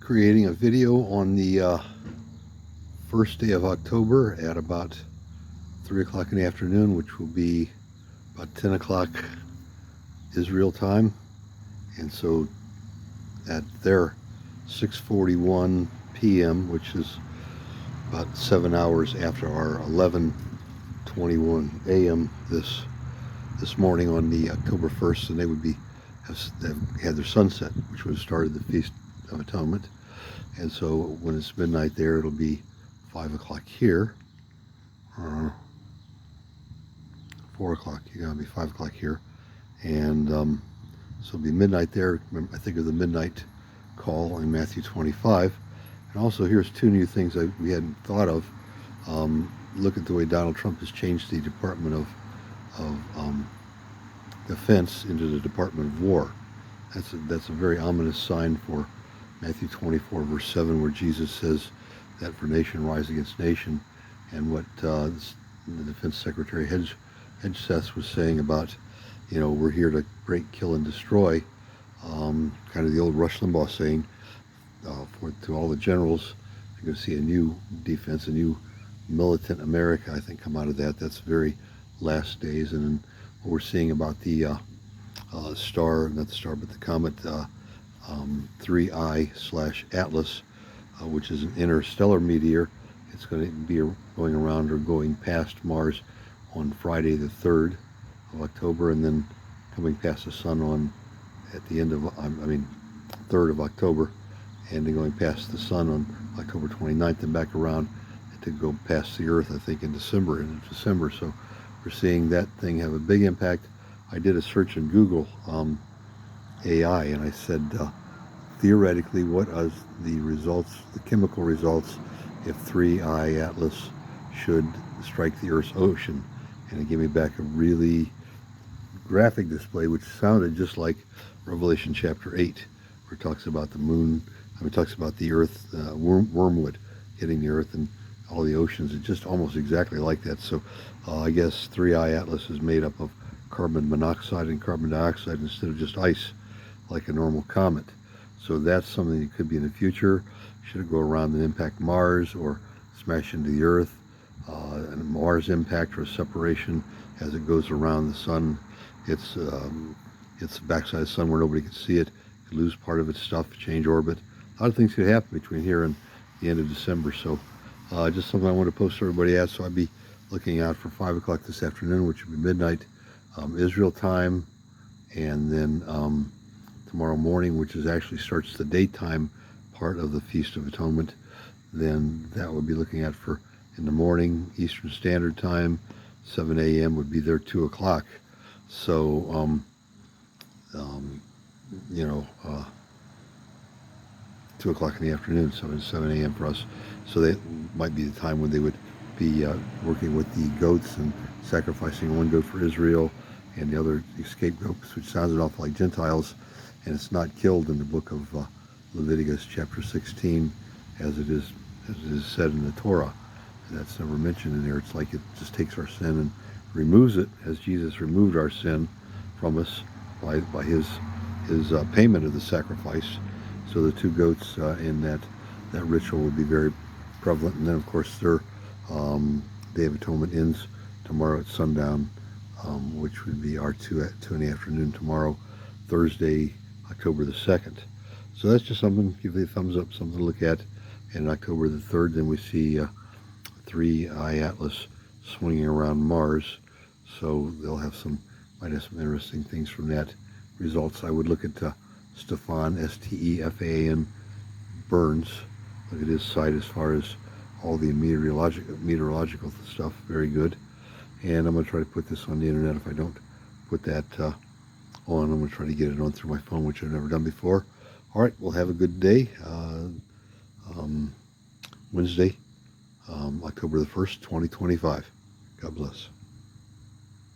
creating a video on the first day of October at about 3 o'clock in the afternoon, which will be about 10 o'clock Israel time. And so at their 6:41 p.m., which is about 7 hours after our 11:21 a.m. this morning on the October 1st, and they would have had their sunset, which would have started the Feast of Atonement. And so when it's midnight there, it'll be 5 o'clock here, 4 o'clock. You're gonna be 5 o'clock here, and so it'll be midnight there. Remember, I think of the midnight call in Matthew 25. And also, here's two new things we hadn't thought of. Look at the way Donald Trump has changed the Department of Defense into the Department of War. That's a very ominous sign for Matthew 24 verse 7, where Jesus says that for nation rise against nation, and what the Defense Secretary Hedgeseth was saying about, we're here to break, kill, and destroy. Kind of the old Rush Limbaugh saying, to all the generals, you're going to see a new defense, a new militant America, I think, come out of that. That's very last days. And then what we're seeing about the the comet 3I/Atlas, which is an interstellar meteor. It's going to be going around or going past Mars on Friday the 3rd of October, and then coming past the sun at the end of 3rd of October, and then going past the sun on October 29th and back around to go past the Earth, I think, in December. So we're seeing that thing have a big impact. I did a search in Google AI, and I said, theoretically, what are the results, the chemical results, if 3I Atlas should strike the Earth's ocean? And it gave me back a really graphic display, which sounded just like Revelation chapter 8, where it talks about the moon, it talks about the Earth, wormwood hitting the Earth and all the oceans. It's just almost exactly like that. So I guess 3I Atlas is made up of carbon monoxide and carbon dioxide instead of just ice, like a normal comet. So that's something that could be in the future. Should it go around and impact Mars or smash into the Earth? And Mars impact or separation as it goes around the sun. It's the backside of the sun where nobody can see it. It could lose part of its stuff, change orbit. A lot of things could happen between here and the end of December. So just something I want to post to everybody at. So I'd be looking out for 5 o'clock this afternoon, which will be midnight Israel time, and then tomorrow morning, which actually starts the daytime part of the Feast of Atonement. Then that would be looking at for in the morning Eastern Standard Time, 7 a.m. would be there 2 o'clock. So 2 o'clock in the afternoon, so it's 7 a.m. for us. So that might be the time when they would be working with the goats and sacrificing one goat for Israel and the other scapegoats, which sounds an awful like Gentiles, and it's not killed in the book of Leviticus chapter 16 as it is said in the Torah. That's never mentioned in there. It's like it just takes our sin and removes it, as Jesus removed our sin from us by his payment of the sacrifice. So the two goats in that ritual would be very prevalent. And then, of course, their Day of Atonement ends tomorrow at sundown, which would be our 2 in the afternoon tomorrow, Thursday, October the 2nd. So that's just something, give you a thumbs up, something to look at. And October the 3rd, then we see 3I Atlas swinging around Mars. So they'll might have some interesting things from that. Results, I would look at Stefan, Stefan Burns. Look at his site as far as all the meteorological stuff. Very good. And I'm going to try to put this on the internet. If I don't put that on, I'm going to try to get it on through my phone, which I've never done before. All right, well, have a good day. Wednesday, October the 1st, 2025. God bless.